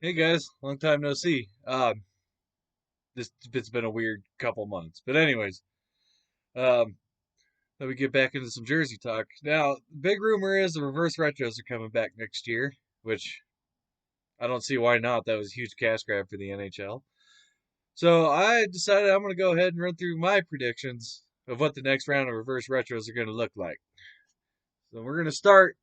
Hey guys, long time no see. This it's been a weird couple months, but anyways, um, let me get back into some Jersey talk. Now, big rumor is the reverse retros are coming back next year, which I don't see why not. That was a huge cash grab for the NHL. So I decided I'm going to go ahead and run through my predictions of what the next round of reverse retros are going to look like. So we're going to start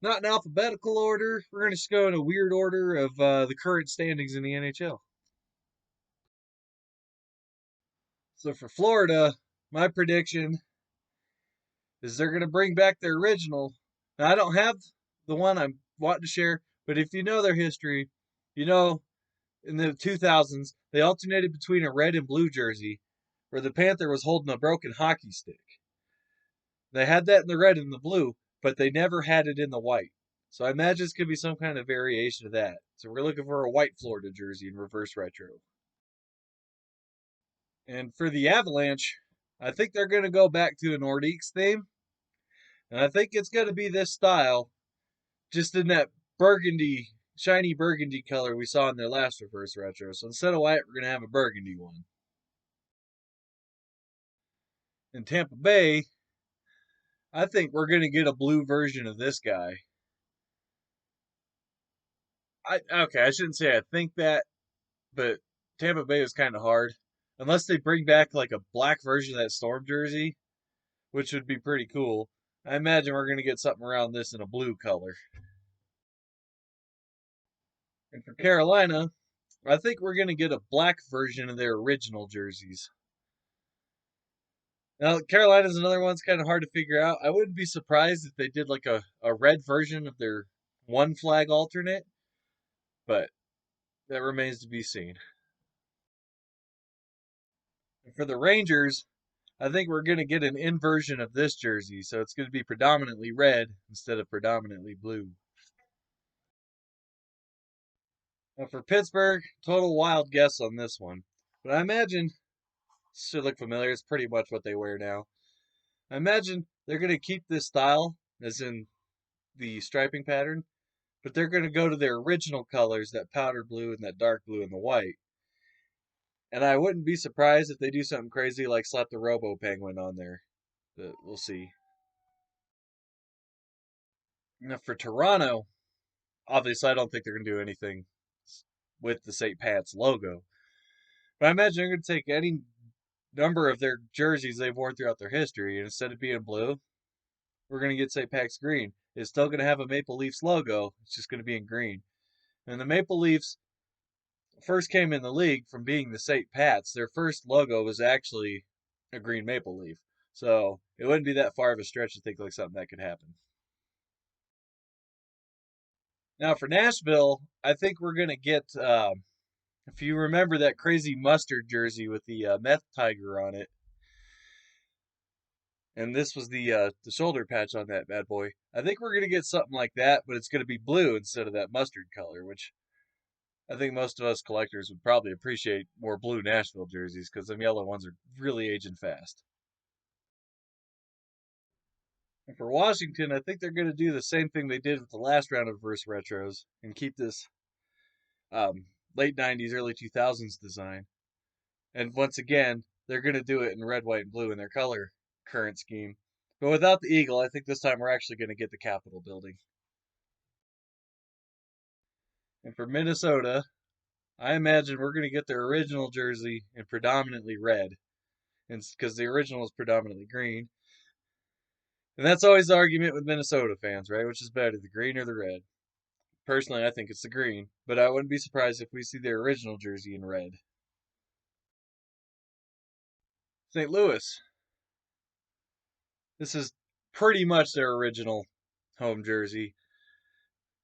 not in alphabetical order. We're going to just go in a weird order of the current standings in the NHL. So for Florida, my prediction is they're going to bring back their original. Now, I don't have the one I'm wanting to share, but if you know their history, you know in the 2000s, they alternated between a red and blue jersey where the Panther was holding a broken hockey stick. They had that in the red and the blue, but they never had it in the white. So I imagine it's going to be some kind of variation of that. So we're looking for a white Florida jersey in reverse retro. And for the Avalanche, I think they're going to go back to a Nordiques theme. And I think it's going to be this style, just in that burgundy, shiny burgundy color we saw in their last reverse retro. So instead of white, we're going to have a burgundy one. In Tampa Bay, I think we're going to get a blue version of this guy. I shouldn't say I think that, but Tampa Bay is kind of hard. Unless they bring back like a black version of that Storm jersey, which would be pretty cool. I imagine we're going to get something around this in a blue color. And for Carolina, I think we're going to get a black version of their original jerseys. Now, Carolina's another one's kind of hard to figure out. I wouldn't be surprised if they did like a red version of their one flag alternate, but that remains to be seen. And for the Rangers, I think we're going to get an inversion of this jersey, so it's going to be predominantly red instead of predominantly blue. Now, for Pittsburgh, total wild guess on this one, but I imagine should look familiar. It's pretty much what they wear now. I imagine they're going to keep this style, as in the striping pattern, but they're going to go to their original colors, that powder blue and that dark blue and the white. And I wouldn't be surprised if they do something crazy like slap the Robo Penguin on there. But we'll see. Now for Toronto, obviously I don't think they're going to do anything with the St. Pat's logo. But I imagine they're going to take any number of their jerseys they've worn throughout their history, and instead of being blue, we're going to get St. Pat's green. It's still going to have a Maple Leafs logo. It's just going to be in green. And the Maple Leafs first came in the league from being the St. Pat's, their first logo was actually a green maple leaf. So it wouldn't be that far of a stretch to think like something that could happen. Now for Nashville, I think we're gonna get. If you remember that crazy mustard jersey with the meth tiger on it, and this was the shoulder patch on that bad boy. I think we're gonna get something like that, but it's gonna be blue instead of that mustard color, which I think most of us collectors would probably appreciate more blue Nashville jerseys because them yellow ones are really aging fast. And for Washington, I think they're going to do the same thing they did with the last round of verse retros and keep this late 90s, early 2000s design. And once again, they're going to do it in red, white, and blue in their color current scheme. But without the eagle, I think this time we're actually going to get the Capitol building. And for Minnesota, I imagine we're going to get their original jersey in predominantly red, and because the original is predominantly green. And that's always the argument with Minnesota fans, right? Which is better, the green or the red? Personally, I think it's the green, but I wouldn't be surprised if we see their original jersey in red. St. Louis. This is pretty much their original home jersey.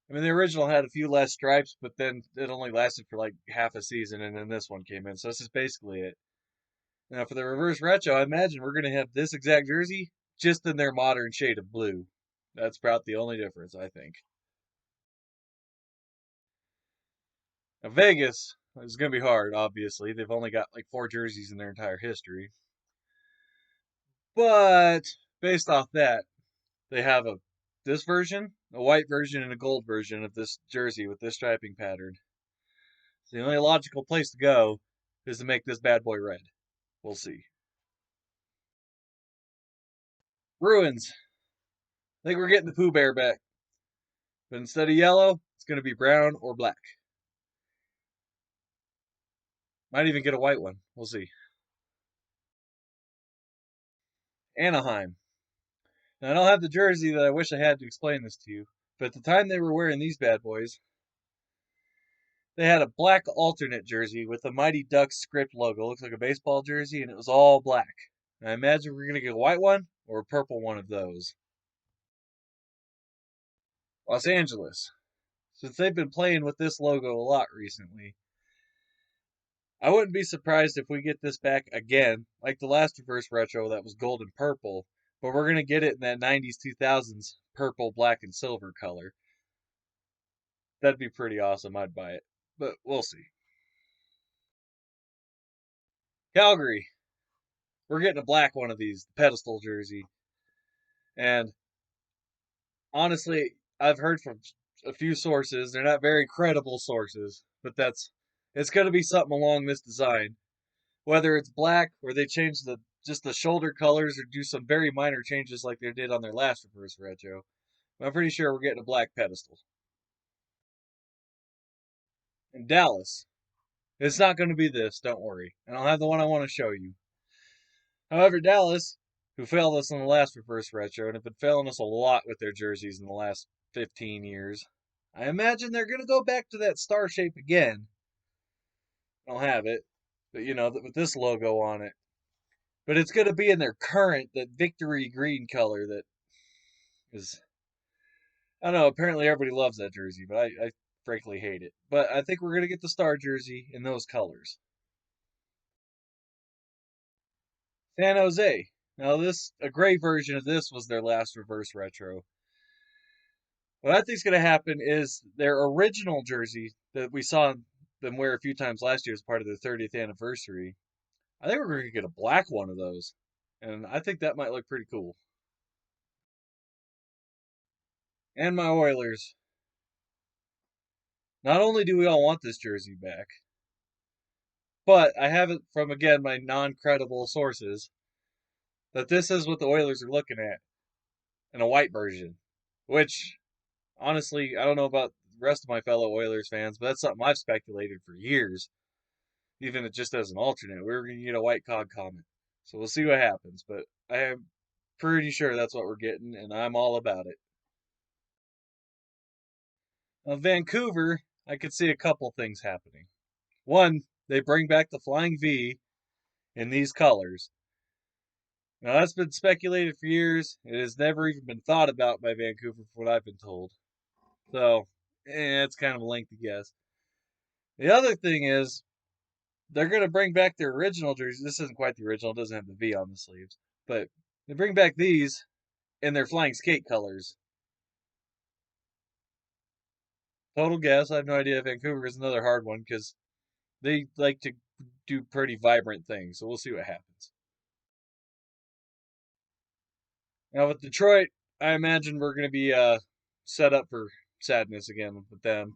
I mean, the original had a few less stripes, but then it only lasted for like half a season, and then this one came in. So this is basically it. Now, for the reverse retro, I imagine we're going to have this exact jersey just in their modern shade of blue. That's about the only difference, I think. Now, Vegas is going to be hard, obviously. They've only got like four jerseys in their entire history. But based off that, they have a this version, a white version, and a gold version of this jersey with this striping pattern. So the only logical place to go is to make this bad boy red. We'll see. Bruins. I think we're getting the Pooh Bear back. But instead of yellow, it's going to be brown or black. Might even get a white one. We'll see. Anaheim. Now, I don't have the jersey that I wish I had to explain this to you, but at the time they were wearing these bad boys, they had a black alternate jersey with the Mighty Ducks script logo. It looks like a baseball jersey, and it was all black. And I imagine we're going to get a white one or a purple one of those. Los Angeles. Since they've been playing with this logo a lot recently, I wouldn't be surprised if we get this back again, like the last reverse retro that was gold and purple, but we're going to get it in that 90s 2000s purple, black, and silver color. That'd be pretty awesome. I'd buy it, but we'll see. Calgary. We're getting a black one of these, the pedestal jersey. And honestly, I've heard from a few sources, they're not very credible sources, but it's going to be something along this design. Whether it's black or they change the shoulder colors or do some very minor changes like they did on their last reverse retro. I'm pretty sure we're getting a black pedestal. In Dallas, it's not going to be this, don't worry. And I'll have the one I want to show you. However, Dallas, who failed us in the last reverse retro and have been failing us a lot with their jerseys in the last 15 years, I imagine they're going to go back to that star shape again. I don't have it, but with this logo on it. But it's going to be in their current, that victory green color that is, I don't know, apparently everybody loves that jersey, but I frankly hate it. But I think we're going to get the star jersey in those colors. San Jose. Now a gray version of this was their last reverse retro. What I think is going to happen is their original jersey that we saw them wear a few times last year as part of their 30th anniversary. I think we're going to get a black one of those. And I think that might look pretty cool. And my Oilers. Not only do we all want this jersey back, but I have it from, again, my non credible sources that this is what the Oilers are looking at in a white version. Which, honestly, I don't know about the rest of my fellow Oilers fans, but that's something I've speculated for years. Even just as an alternate, we were going to get a white cog comment. So we'll see what happens. But I am pretty sure that's what we're getting, and I'm all about it. Now, Vancouver, I could see a couple things happening. One, they bring back the Flying V in these colors. Now, that's been speculated for years. It has never even been thought about by Vancouver, from what I've been told. So, it's kind of a lengthy guess. The other thing is, they're going to bring back their original jersey. This isn't quite the original, it doesn't have the V on the sleeves. But they bring back these in their Flying Skate colors. Total guess. I have no idea. Vancouver is another hard one because they like to do pretty vibrant things. So we'll see what happens. Now with Detroit, I imagine we're going to be set up for sadness again with them.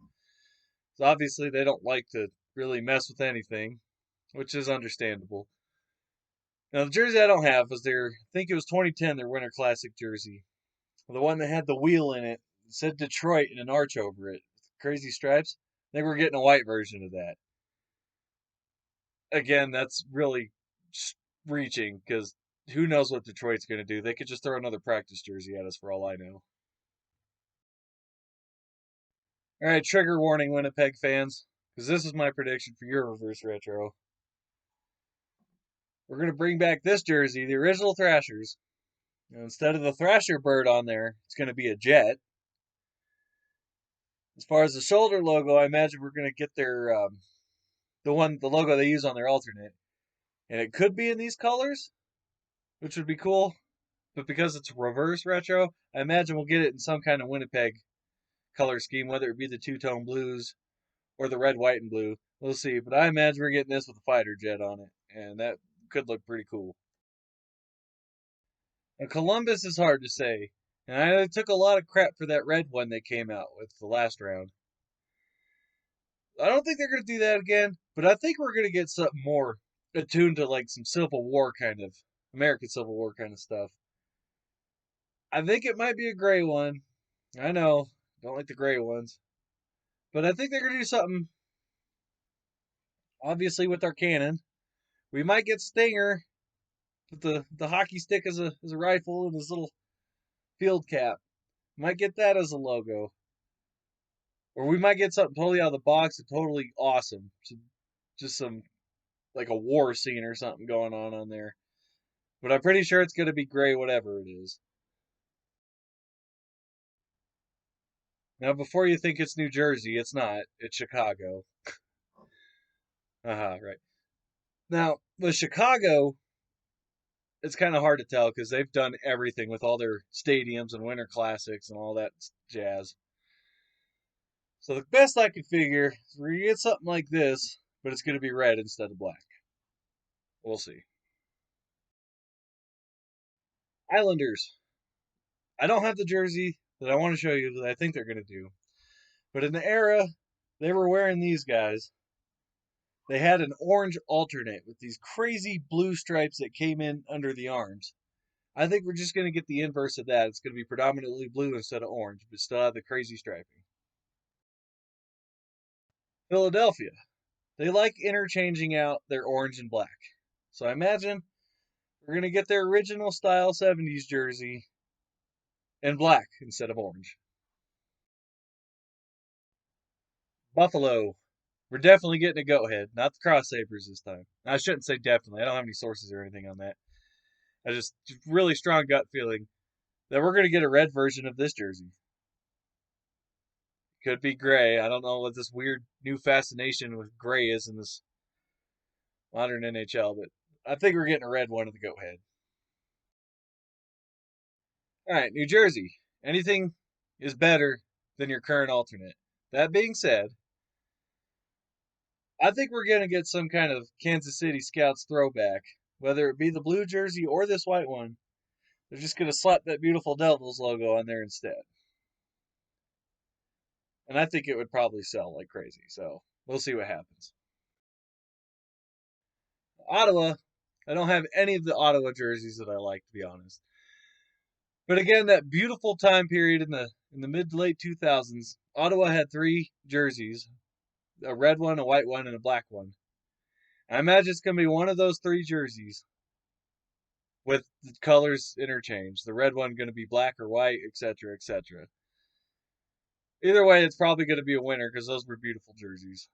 So obviously, they don't like to really mess with anything, which is understandable. Now the jersey I don't have was I think it was 2010, their Winter Classic jersey, the one that had the wheel in it. It said Detroit and an arch over it, crazy stripes. I think we're getting a white version of that. Again, that's really reaching because who knows what Detroit's going to do? They could just throw another practice jersey at us for all I know. All right, trigger warning, Winnipeg fans, because this is my prediction for your reverse retro. We're going to bring back this jersey, the original Thrashers. And instead of the Thrasher bird on there, it's going to be a jet. As far as the shoulder logo, I imagine we're going to get the logo they use on their alternate, and it could be in these colors, which would be cool. But because it's reverse retro, I imagine we'll get it in some kind of Winnipeg color scheme, whether it be the two-tone blues or the red, white, and blue. We'll see. But I imagine we're getting this with a fighter jet on it, and that could look pretty cool. Now, Columbus is hard to say, and I took a lot of crap for that red one they came out with the last round. I don't think they're going to do that again, but I think we're going to get something more attuned to like some Civil War kind of American Civil War kind of stuff. I think it might be a gray one. I know, don't like the gray ones, but I think they're going to do something. Obviously, with our cannon, we might get Stinger with the hockey stick as a rifle and his little field cap. Might get that as a logo, or we might get something totally out of the box and totally awesome. So just some like a war scene or something going on there. But I'm pretty sure it's going to be gray, whatever it is. Now, before you think it's New Jersey, it's not. It's Chicago. Right. Now, with Chicago, it's kind of hard to tell because they've done everything with all their stadiums and winter classics and all that jazz. So the best I could figure is we're going to get something like this, but it's going to be red instead of black. We'll see. Islanders. I don't have the jersey that I want to show you that I think they're going to do. But in the era they were wearing these guys, they had an orange alternate with these crazy blue stripes that came in under the arms. I think we're just going to get the inverse of that. It's going to be predominantly blue instead of orange, but still have the crazy striping. Philadelphia. They like interchanging out their orange and black. So I imagine we're going to get their original style 70s jersey in black instead of orange. Buffalo. We're definitely getting a goat head, not the cross sabers this time. I shouldn't say definitely. I don't have any sources or anything on that. I just really strong gut feeling that we're going to get a red version of this jersey. Could be gray. I don't know what this weird new fascination with gray is in this modern NHL, but I think we're getting a red one of the goat head. All right, New Jersey. Anything is better than your current alternate. That being said, I think we're going to get some kind of Kansas City Scouts throwback, whether it be the blue jersey or this white one. They're just going to slap that beautiful Devils logo on there instead. And I think it would probably sell like crazy. So we'll see what happens. Ottawa, I don't have any of the Ottawa jerseys that I like, to be honest. But again, that beautiful time period in the mid to late 2000s, Ottawa had three jerseys: a red one, a white one, and a black one. I imagine it's going to be one of those three jerseys with the colors interchanged. The red one going to be black or white, etc., etc. Either way, it's probably going to be a winner because those were beautiful jerseys.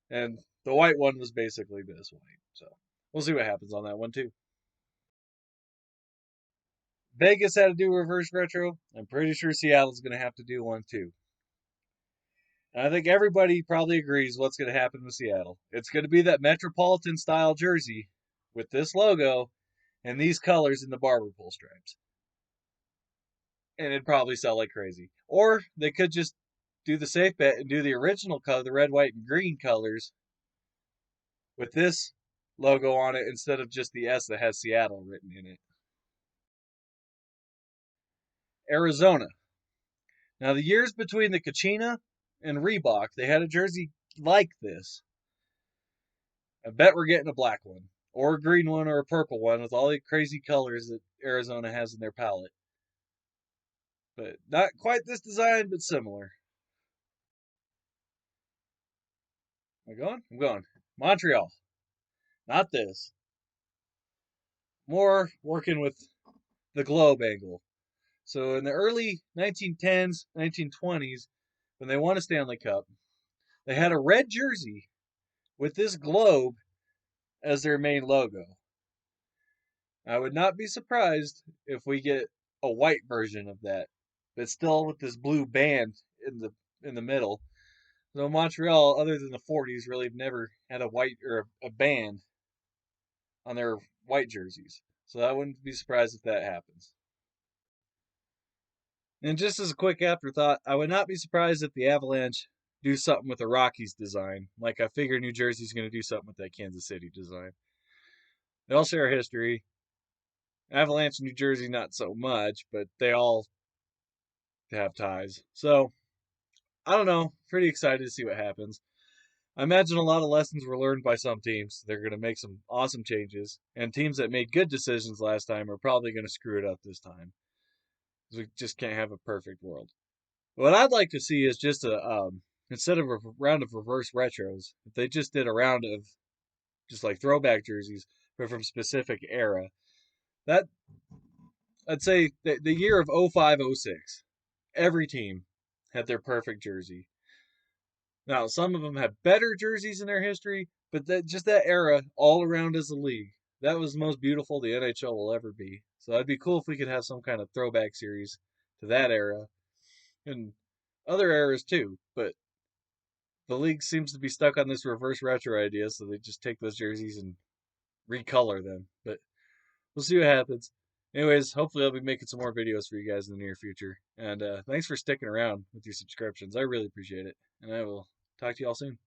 And the white one was basically this white. So we'll see what happens on that one too. Vegas had to do reverse retro. I'm pretty sure Seattle's going to have to do one too. And I think everybody probably agrees what's going to happen with Seattle. It's going to be that Metropolitan style jersey with this logo and these colors in the barber pole stripes. And it'd probably sell like crazy. Or they could just do the safe bet and do the original color, the red, white, and green colors with this logo on it instead of just the S that has Seattle written in it. Arizona. Now, the years between the Kachina and Reebok, they had a jersey like this. I bet we're getting a black one, or a green one, or a purple one with all the crazy colors that Arizona has in their palette. But not quite this design, but similar. Am I going? I'm going. Montreal. Not this. More working with the globe angle. So in the early 1910s, 1920s, when they won a Stanley Cup, they had a red jersey with this globe as their main logo. I would not be surprised if we get a white version of that, but still with this blue band in the middle. So Montreal, other than the 40s, really have never had a white or a band on their white jerseys. So I wouldn't be surprised if that happens. And just as a quick afterthought, I would not be surprised if the Avalanche do something with the Rockies design. Like I figure New Jersey's going to do something with that Kansas City design. They all share history. Avalanche, New Jersey, not so much, but they all have ties. So I don't know. Pretty excited to see what happens. I imagine a lot of lessons were learned by some teams. They're going to make some awesome changes, and teams that made good decisions last time are probably going to screw it up this time. We just can't have a perfect world. What I'd like to see is just a instead of a round of reverse retros, if they just did a round of just like throwback jerseys, but from specific era. That I'd say the year of 05, 06, every team had their perfect jersey. Now, some of them have better jerseys in their history, but just that era all around as a league, that was the most beautiful the NHL will ever be. So it'd be cool if we could have some kind of throwback series to that era and other eras too. But the league seems to be stuck on this reverse retro idea, so they just take those jerseys and recolor them. But we'll see what happens. Anyways, hopefully I'll be making some more videos for you guys in the near future. And thanks for sticking around with your subscriptions. I really appreciate it. And I will talk to you all soon.